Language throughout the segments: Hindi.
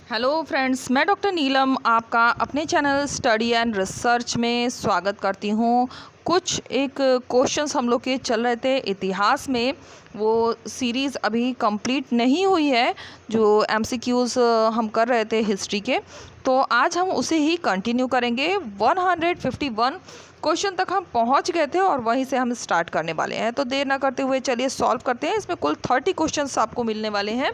हेलो फ्रेंड्स, मैं डॉक्टर नीलम आपका अपने चैनल स्टडी एंड रिसर्च में स्वागत करती हूँ। कुछ एक क्वेश्चंस हम लोग के चल रहे थे इतिहास में, वो सीरीज़ अभी कंप्लीट नहीं हुई है जो एमसीक्यूज़ हम कर रहे थे हिस्ट्री के, तो आज हम उसे ही कंटिन्यू करेंगे। 151 क्वेश्चन तक हम पहुंच गए थे और वहीं से हम स्टार्ट करने वाले हैं। तो देर ना करते हुए चलिए सॉल्व करते हैं। इसमें कुल 30 क्वेश्चंस आपको मिलने वाले हैं।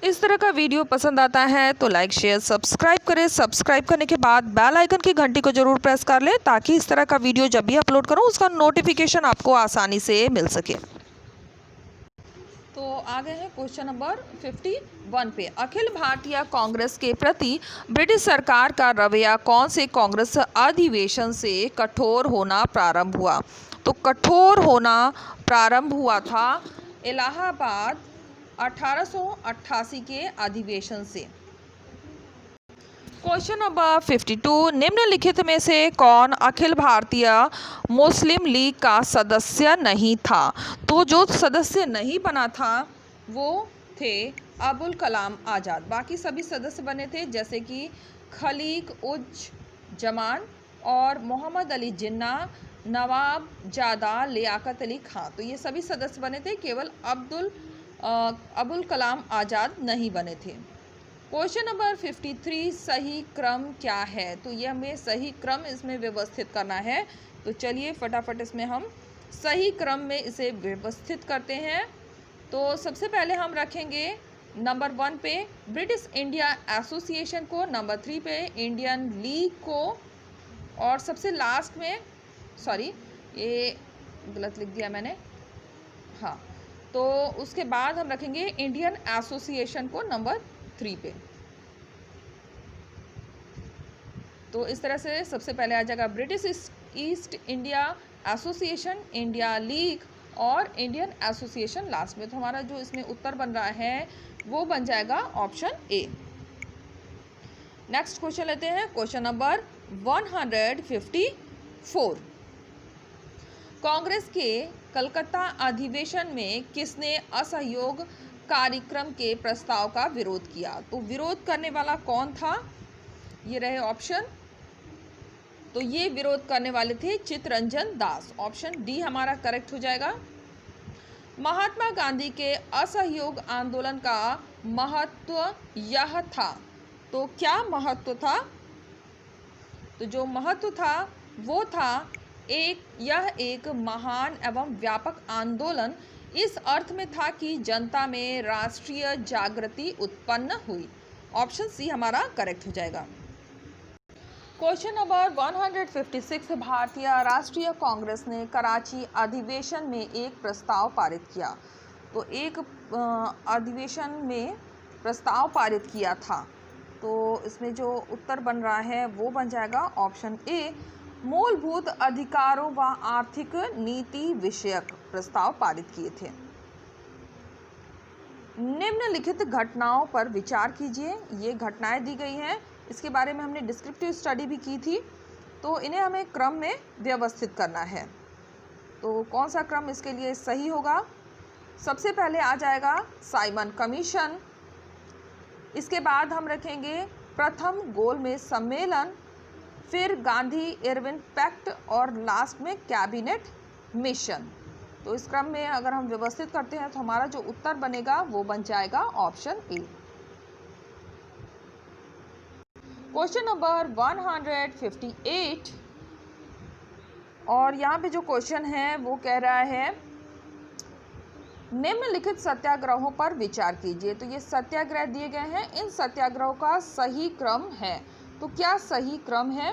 इस तरह का वीडियो पसंद आता है तो लाइक शेयर सब्सक्राइब करें। सब्सक्राइब करने के बाद बेल आइकन की घंटी को जरूर प्रेस कर लें ताकि इस तरह का वीडियो जब भी अपलोड करूं उसका नोटिफिकेशन आपको आसानी से मिल सके। तो आगे है क्वेश्चन नंबर 51 पे। अखिल भारतीय कांग्रेस के प्रति ब्रिटिश सरकार का रवैया कौन से कांग्रेस अधिवेशन से कठोर होना प्रारंभ हुआ? तो कठोर होना प्रारंभ हुआ था इलाहाबाद 1888 के अधिवेशन से। क्वेश्चन नंबर 52, निम्नलिखित में से कौन अखिल भारतीय मुस्लिम लीग का सदस्य नहीं था? तो जो सदस्य नहीं बना था वो थे अबुल कलाम आज़ाद। बाकी सभी सदस्य बने थे जैसे कि खलीक उज जमान और मोहम्मद अली जिन्ना, नवाब जादा, लियाकत अली खां, तो ये सभी सदस्य बने थे। केवल अबुल कलाम आज़ाद नहीं बने थे। क्वेश्चन नंबर 53, सही क्रम क्या है? तो ये हमें सही क्रम इसमें व्यवस्थित करना है। तो चलिए फटाफट इसमें हम सही क्रम में इसे व्यवस्थित करते हैं। तो सबसे पहले हम रखेंगे नंबर 1 पे ब्रिटिश इंडिया एसोसिएशन को, नंबर 3 पे इंडियन लीग को, और सबसे लास्ट में, सॉरी ये गलत लिख दिया मैंने, हाँ, तो उसके बाद हम रखेंगे इंडियन एसोसिएशन को नंबर 3 पे। तो इस तरह से सबसे पहले आ जाएगा British east India association, India league और इंडियन एसोसिएशन लास्ट में। तो हमारा जो इसमें उत्तर बन रहा है वो बन जाएगा ऑप्शन ए। नेक्स्ट क्वेश्चन लेते हैं, क्वेश्चन नंबर 154। कांग्रेस के कलकत्ता अधिवेशन में किसने असहयोग कार्यक्रम के प्रस्ताव का विरोध किया? तो विरोध करने वाला कौन था? ये रहे ऑप्शन। तो ये विरोध करने वाले थे चित्तरंजन दास। ऑप्शन डी हमारा करेक्ट हो जाएगा। महात्मा गांधी के असहयोग आंदोलन का महत्व यह था। तो क्या महत्व था? तो जो महत्व था वो था यह एक महान एवं व्यापक आंदोलन इस अर्थ में था कि जनता में राष्ट्रीय जागृति उत्पन्न हुई। ऑप्शन सी हमारा करेक्ट हो जाएगा। क्वेश्चन नंबर 156, भारतीय राष्ट्रीय कांग्रेस ने कराची अधिवेशन में एक प्रस्ताव पारित किया। तो एक अधिवेशन में प्रस्ताव पारित किया था। तो इसमें जो उत्तर बन रहा है वो बन जाएगा ऑप्शन ए, मूलभूत अधिकारों व आर्थिक नीति विषयक प्रस्ताव पारित किए थे। निम्नलिखित घटनाओं पर विचार कीजिए। ये घटनाएं दी गई हैं, इसके बारे में हमने डिस्क्रिप्टिव स्टडी भी की थी, तो इन्हें हमें क्रम में व्यवस्थित करना है। तो कौन सा क्रम इसके लिए सही होगा? सबसे पहले आ जाएगा साइमन कमीशन, इसके बाद हम रखेंगे प्रथम गोलमेज सम्मेलन, फिर गांधी इरविन पैक्ट और लास्ट में कैबिनेट मिशन। तो इस क्रम में अगर हम व्यवस्थित करते हैं तो हमारा जो उत्तर बनेगा वो बन जाएगा ऑप्शन ए। क्वेश्चन नंबर 158, और यहाँ पे जो क्वेश्चन है वो कह रहा है निम्नलिखित सत्याग्रहों पर विचार कीजिए। तो ये सत्याग्रह दिए गए हैं, इन सत्याग्रहों का सही क्रम है। तो क्या सही क्रम है?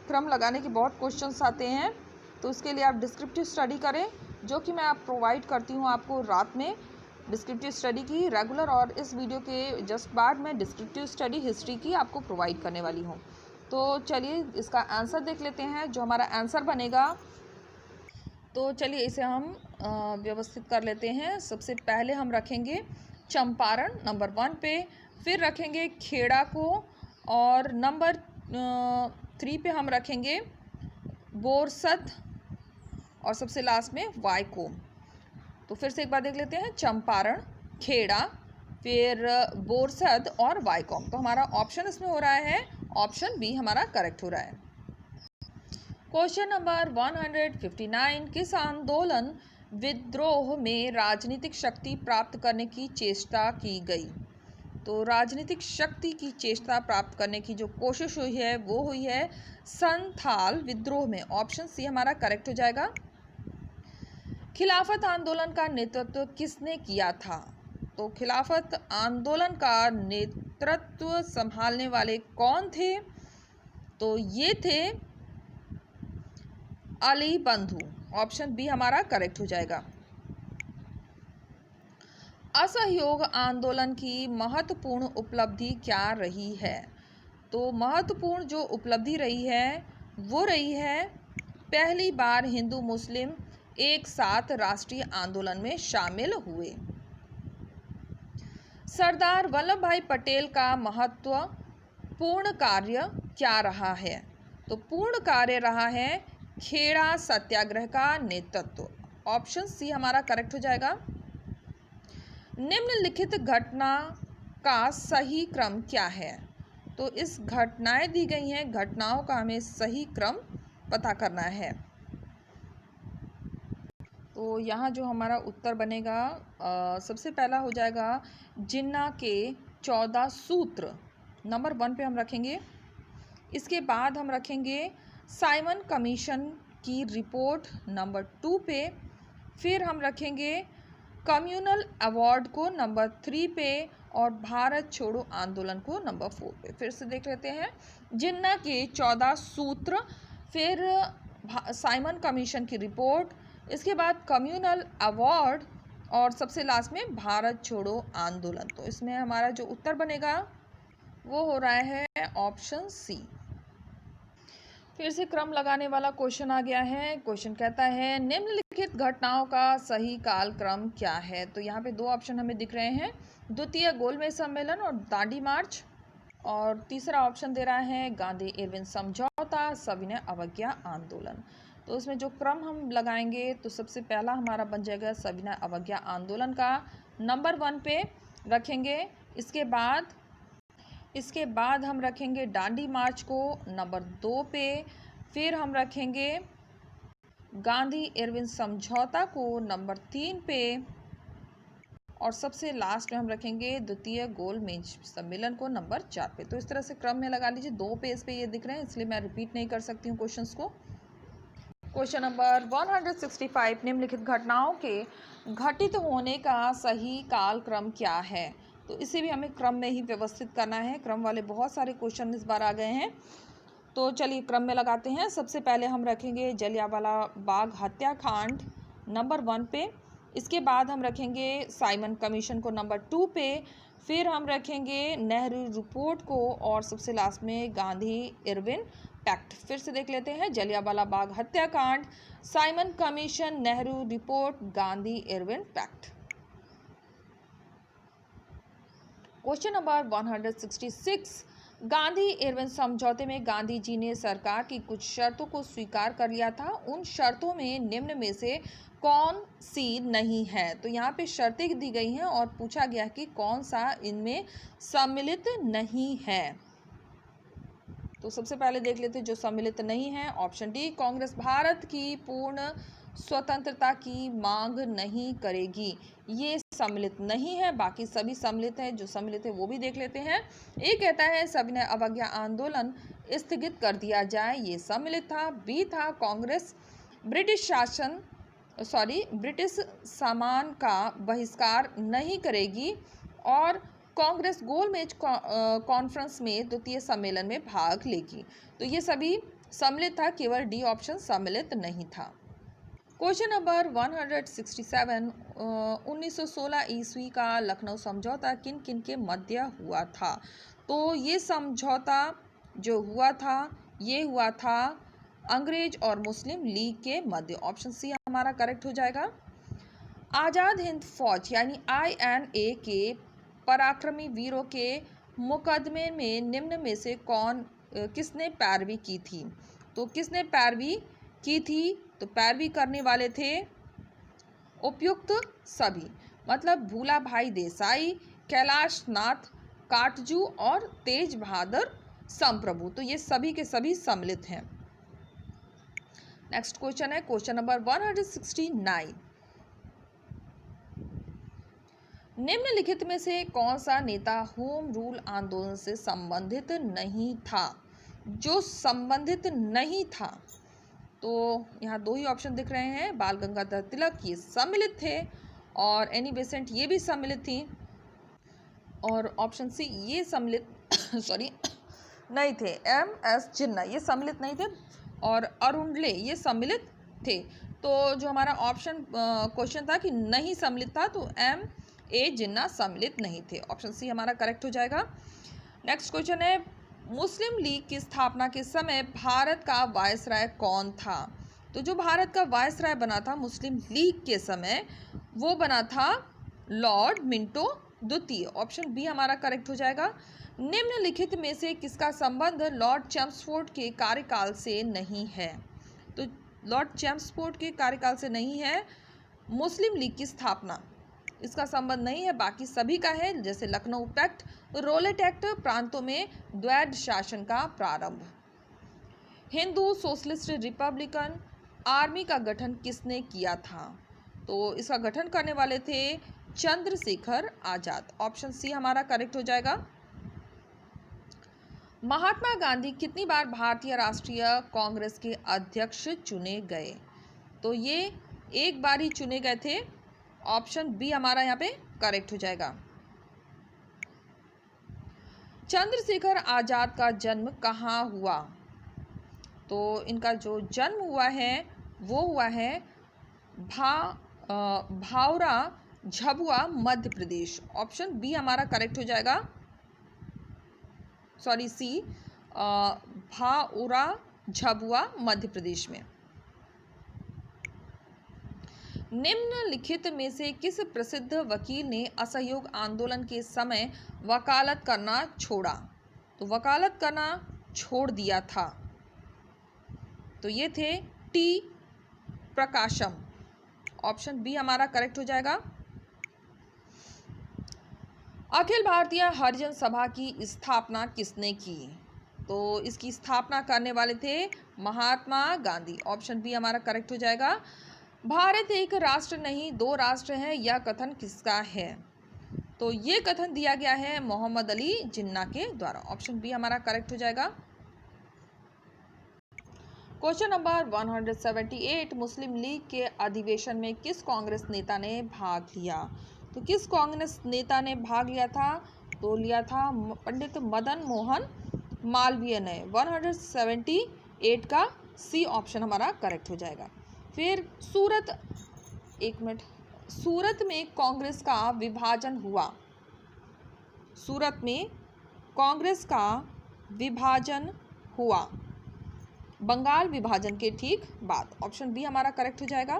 क्रम लगाने के बहुत क्वेश्चंस आते हैं, तो उसके लिए आप डिस्क्रिप्टिव स्टडी करें, जो कि मैं आप प्रोवाइड करती हूँ आपको रात में डिस्क्रिप्टिव स्टडी की रेगुलर, और इस वीडियो के जस्ट बाद मैं डिस्क्रिप्टिव स्टडी हिस्ट्री की आपको प्रोवाइड करने वाली हूँ। तो चलिए इसका आंसर देख लेते हैं। जो हमारा आंसर बनेगा, तो चलिए इसे हम व्यवस्थित कर लेते हैं। सबसे पहले हम रखेंगे चंपारण नंबर 1 पे, फिर रखेंगे खेड़ा को, और नंबर 3 पे हम रखेंगे बोरसद, और सबसे लास्ट में वाई को। तो फिर से एक बार देख लेते हैं, चंपारण, खेड़ा, फिर बोरसद और वाइकॉम। तो हमारा ऑप्शन इसमें हो रहा है ऑप्शन बी हमारा करेक्ट हो रहा है। क्वेश्चन नंबर 159, किस आंदोलन विद्रोह में राजनीतिक शक्ति प्राप्त करने की चेष्टा की गई? तो राजनीतिक शक्ति की चेष्टा प्राप्त करने की जो कोशिश हुई है वो हुई है संथाल विद्रोह में। ऑप्शन सी हमारा करेक्ट हो जाएगा। खिलाफत आंदोलन का नेतृत्व किसने किया था? तो खिलाफत आंदोलन का नेतृत्व संभालने वाले कौन थे? तो ये थे अली बंधु। ऑप्शन बी हमारा करेक्ट हो जाएगा। असहयोग आंदोलन की महत्वपूर्ण उपलब्धि क्या रही है? तो महत्वपूर्ण जो उपलब्धि रही है वो रही है पहली बार हिंदू मुस्लिम एक साथ राष्ट्रीय आंदोलन में शामिल हुए। सरदार वल्लभ भाई पटेल का महत्वपूर्ण कार्य क्या रहा है? तो पूर्ण कार्य रहा है खेड़ा सत्याग्रह का नेतृत्व। ऑप्शन सी हमारा करेक्ट हो जाएगा। निम्नलिखित घटना का सही क्रम क्या है? तो इस घटनाएं दी गई हैं, घटनाओं का हमें सही क्रम पता करना है। तो यहाँ जो हमारा उत्तर बनेगा सबसे पहला हो जाएगा जिन्ना के 14 सूत्र, नंबर 1 पे हम रखेंगे। इसके बाद हम रखेंगे साइमन कमीशन की रिपोर्ट नंबर 2 पे। फिर हम रखेंगे कम्युनल अवार्ड को नंबर 3 पे और भारत छोड़ो आंदोलन को नंबर 4 पे। फिर से देख लेते हैं, जिन्ना के 14 सूत्र, फिर साइमन कमीशन की रिपोर्ट, इसके बाद कम्युनल अवार्ड और सबसे लास्ट में भारत छोड़ो आंदोलन। तो इसमें हमारा जो उत्तर बनेगा वो हो रहा है ऑप्शन सी। फिर से क्रम लगाने वाला क्वेश्चन आ गया है। क्वेश्चन कहता है निम्नलिखित घटनाओं का सही काल क्रम क्या है? तो यहाँ पे 2 ऑप्शन हमें दिख रहे हैं, द्वितीय गोलमेज सम्मेलन और दांडी मार्च, और तीसरा ऑप्शन दे रहा है गांधी इरविन समझौता, सविनय अवज्ञा आंदोलन। तो इसमें जो क्रम हम लगाएंगे तो सबसे पहला हमारा बन जाएगा सविनय अवज्ञा आंदोलन का नंबर 1 पे रखेंगे। इसके बाद हम रखेंगे दांडी मार्च को नंबर 2 पे। फिर हम रखेंगे गांधी इरविन समझौता को नंबर 3 पे और सबसे लास्ट में हम रखेंगे द्वितीय गोलमेज सम्मेलन को नंबर 4 पे। तो इस तरह से क्रम में लगा लीजिए। 2 पेज पे ये दिख रहे हैं इसलिए मैं रिपीट नहीं कर सकती हूँ क्वेश्चंस को। क्वेश्चन नंबर 165, निम्नलिखित घटनाओं के घटित होने का सही काल क्रम क्या है? तो इसे भी हमें क्रम में ही व्यवस्थित करना है। क्रम वाले बहुत सारे क्वेश्चन इस बार आ गए हैं, तो चलिए क्रम में लगाते हैं। सबसे पहले हम रखेंगे जलियांवाला बाग हत्याकांड नंबर 1 पे। इसके बाद हम रखेंगे साइमन कमीशन को नंबर 2 पे। फिर हम रखेंगे नेहरू रिपोर्ट को और सबसे लास्ट में गांधी इरविन पैक्ट। फिर से देख लेते हैं, जलियांवाला बाग हत्याकांड, Simon commission, Nehru report, Gandhi Irwin pact. Question number 166, Gandhi Irwin समझौते में गांधी जी ने सरकार की कुछ शर्तों को स्वीकार कर लिया था। उन शर्तों में निम्न में से कौन सी नहीं है? तो यहाँ पे शर्तें दी गई हैं और पूछा गया कि कौन सा इनमें सम्मिलित नहीं है। तो सबसे पहले देख लेते हैं जो सम्मिलित नहीं है। ऑप्शन डी, कांग्रेस भारत की पूर्ण स्वतंत्रता की मांग नहीं करेगी, ये सम्मिलित नहीं है। बाकी सभी सम्मिलित है। जो सम्मिलित है वो भी देख लेते हैं। ए कहता है सविनय अवज्ञा आंदोलन स्थगित कर दिया जाए, ये सम्मिलित था। बी था कांग्रेस ब्रिटिश सामान का बहिष्कार नहीं करेगी और कांग्रेस गोलमेज कॉन्फ्रेंस में द्वितीय सम्मेलन में भाग लेगी। तो ये सभी सम्मिलित था, केवल डी ऑप्शन सम्मिलित नहीं था। क्वेश्चन नंबर 167, 1916 ईस्वी का लखनऊ समझौता किन किन के मध्य हुआ था? तो ये समझौता जो हुआ था ये हुआ था अंग्रेज और मुस्लिम लीग के मध्य। ऑप्शन सी हमारा करेक्ट हो जाएगा। आज़ाद हिंद फौज यानी INA के पराक्रमी वीरों के मुकदमे में निम्न में से किसने पैरवी की थी? तो किसने पैरवी की थी? तो पैरवी करने वाले थे उपयुक्त सभी, मतलब भूला भाई देसाई, कैलाश नाथ काटजू और तेज बहादुर संप्रभु। तो ये सभी के सभी सम्मिलित हैं। नेक्स्ट क्वेश्चन है क्वेश्चन नंबर 169। निम्नलिखित में से कौन सा नेता होम रूल आंदोलन से संबंधित नहीं था? जो संबंधित नहीं था, तो यहाँ दो ही ऑप्शन दिख रहे हैं। बाल गंगाधर तिलक ये सम्मिलित थे और एनी बेसेंट ये भी सम्मिलित थी, और ऑप्शन सी ये सम्मिलित सॉरी नहीं थे। एम एस जिन्ना ये सम्मिलित नहीं थे और अरुणले ये सम्मिलित थे। तो जो हमारा ऑप्शन क्वेश्चन था कि नहीं सम्मिलित था, तो एम ए जिन्ना सम्मिलित नहीं थे। ऑप्शन सी हमारा करेक्ट हो जाएगा। नेक्स्ट क्वेश्चन है मुस्लिम लीग की स्थापना के समय भारत का वायसराय कौन था? तो जो भारत का वायसराय बना था मुस्लिम लीग के समय, वो बना था लॉर्ड मिंटो द्वितीय। ऑप्शन बी हमारा करेक्ट हो जाएगा। निम्नलिखित में से किसका संबंध लॉर्ड चेम्सफोर्ड के कार्यकाल से नहीं है? तो लॉर्ड चेम्सफोर्ड के कार्यकाल से नहीं है मुस्लिम लीग की स्थापना, इसका संबंध नहीं है। बाकी सभी का है, जैसे लखनऊ पैक्ट, रोलेट एक्ट, प्रांतों में द्वैध शासन का प्रारंभ। हिंदू सोशलिस्ट रिपब्लिकन आर्मी का गठन किसने किया था? तो इसका गठन करने वाले थे चंद्रशेखर आजाद। ऑप्शन सी हमारा करेक्ट हो जाएगा। महात्मा गांधी कितनी बार भारतीय राष्ट्रीय कांग्रेस के अध्यक्ष चुने गए? तो ये एक बार ही चुने गए थे। ऑप्शन बी हमारा यहाँ पे करेक्ट हो जाएगा। चंद्रशेखर आजाद का जन्म कहाँ हुआ? तो इनका जो जन्म हुआ है वो हुआ है भावरा झबुआ मध्य प्रदेश। ऑप्शन बी हमारा करेक्ट हो जाएगा। सॉरी सी, भावरा झबुआ मध्य प्रदेश में। निम्नलिखित में से किस प्रसिद्ध वकील ने असहयोग आंदोलन के समय वकालत करना छोड़ा? तो वकालत करना छोड़ दिया था, तो ये थे टी प्रकाशम। ऑप्शन बी हमारा करेक्ट हो जाएगा। अखिल भारतीय हरिजन सभा की स्थापना किसने की? तो इसकी स्थापना करने वाले थे महात्मा गांधी। ऑप्शन बी हमारा करेक्ट हो जाएगा। भारत एक राष्ट्र नहीं दो राष्ट्र है, यह कथन किसका है? तो ये कथन दिया गया है मोहम्मद अली जिन्ना के द्वारा। ऑप्शन बी हमारा करेक्ट हो जाएगा। क्वेश्चन नंबर 178 मुस्लिम लीग के अधिवेशन में किस कांग्रेस नेता ने भाग लिया? तो किस कांग्रेस नेता ने भाग लिया था? तो लिया था पंडित मदन मोहन मालवीय ने। 178 का सी ऑप्शन हमारा करेक्ट हो जाएगा। फिर सूरत में कांग्रेस का विभाजन हुआ। सूरत में कांग्रेस का विभाजन हुआ बंगाल विभाजन के ठीक बाद। ऑप्शन बी हमारा करेक्ट हो जाएगा।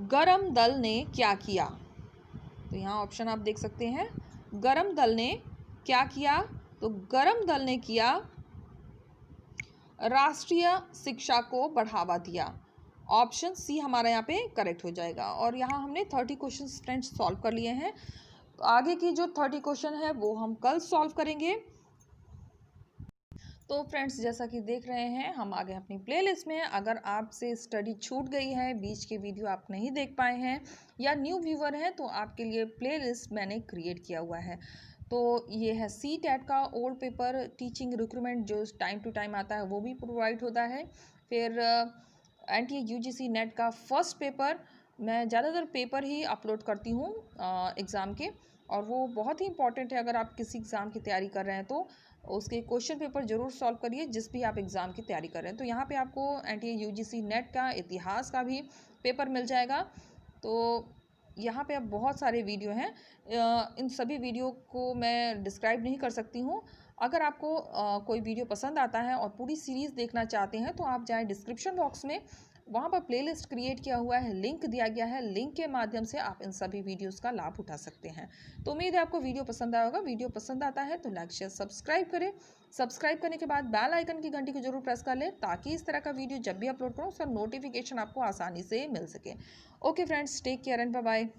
गरम दल ने क्या किया? तो यहाँ ऑप्शन आप देख सकते हैं। गरम दल ने क्या किया? तो गरम दल ने किया राष्ट्रीय शिक्षा को बढ़ावा दिया। ऑप्शन सी हमारा यहाँ पे करेक्ट हो जाएगा। और यहाँ हमने 30 क्वेश्चन फ्रेंड्स सॉल्व कर लिए हैं। तो आगे की जो 30 क्वेश्चन है वो हम कल सॉल्व करेंगे। तो फ्रेंड्स जैसा कि देख रहे हैं हम आगे अपनी प्लेलिस्ट में। अगर आपसे स्टडी छूट गई है, बीच के वीडियो आप नहीं देख पाए हैं या न्यू व्यूवर हैं, तो आपके लिए प्लेलिस्ट मैंने क्रिएट किया हुआ है। तो ये है CTET का ओल्ड पेपर टीचिंग रिक्रूटमेंट जो टाइम टू टाइम आता है वो भी प्रोवाइड होता है। फिर NTA UGC नेट का फर्स्ट पेपर, मैं ज़्यादातर पेपर ही अपलोड करती हूँ एग्ज़ाम के, और वो बहुत ही इंपॉर्टेंट है। अगर आप किसी एग्ज़ाम की तैयारी कर रहे हैं तो उसके क्वेश्चन पेपर ज़रूर सॉल्व करिए, जिस भी आप एग्ज़ाम की तैयारी कर रहे हैं। तो यहाँ पे आपको NTA UGC नेट का इतिहास का भी पेपर मिल जाएगा। तो यहाँ पे अब बहुत सारे वीडियो हैं, इन सभी वीडियो को मैं डिस्क्राइब नहीं कर सकती हूँ। अगर आपको कोई वीडियो पसंद आता है और पूरी सीरीज़ देखना चाहते हैं तो आप जाएँ डिस्क्रिप्शन बॉक्स में, वहाँ पर प्लेलिस्ट क्रिएट किया हुआ है, लिंक दिया गया है, लिंक के माध्यम से आप इन सभी वीडियोस का लाभ उठा सकते हैं। तो उम्मीद है आपको वीडियो पसंद आया होगा। वीडियो पसंद आता है तो लाइक शेयर सब्सक्राइब करें। सब्सक्राइब करने के बाद बेल आइकन की घंटी को जरूर प्रेस कर लें, ताकि इस तरह का वीडियो जब भी अपलोड करूँ उसका नोटिफिकेशन आपको आसानी से मिल सके। Okay friends, take care and bye bye.